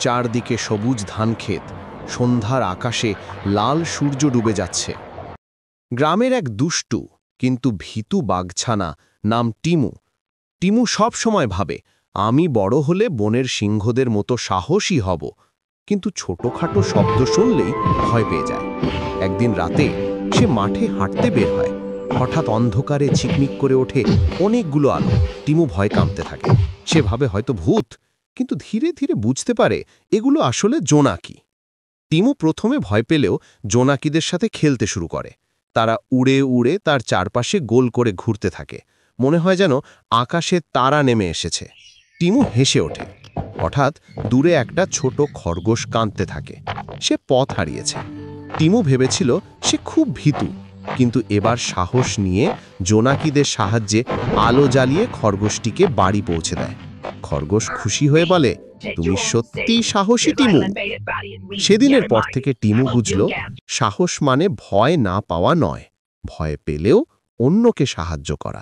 চারদিকে সবুজ ধানক্ষেত, সন্ধ্যার আকাশে লাল সূর্য ডুবে যাচ্ছে। গ্রামের এক দুষ্টু কিন্তু ভীতু বাঘছানা নাম টিমু। টিমু সব সময় ভাবে, আমি বড় হলে বনের সিংহদের মতো সাহসী হব, কিন্তু ছোটখাটো শব্দ শুনলেই ভয় পেয়ে যায়। একদিন রাতে সে মাঠে হাঁটতে বের হয়। হঠাৎ অন্ধকারে ঝিকমিক করে ওঠে অনেকগুলো আলো। টিমু ভয় কাঁপতে থাকে। সে ভাবে হয়তো ভূত, কিন্তু ধীরে ধীরে বুঝতে পারে এগুলো আসলে জোনাকি। টিমু প্রথমে ভয় পেলেও জোনাকিদের সাথে খেলতে শুরু করে। তারা উড়ে উড়ে তার চারপাশে গোল করে ঘুরতে থাকে। মনে হয় যেন আকাশে তারা নেমে এসেছে। টিমু হেসে ওঠে। হঠাৎ দূরে একটা ছোট খরগোশ কাঁদতে থাকে। সে পথ হারিয়েছে। টিমু ভেবেছিল সে খুব ভীতু, কিন্তু এবার সাহস নিয়ে জোনাকিদের সাহায্যে আলো জ্বালিয়ে খরগোশটিকে বাড়ি পৌঁছে দেয়। খরগোশ খুশি হয়ে বলে, তুমি সত্যিই সাহসী টিমু। সেদিনের পর থেকে টিমু বুঝল, সাহস মানে ভয় না পাওয়া নয়, ভয় পেলেও অন্যকে সাহায্য করা।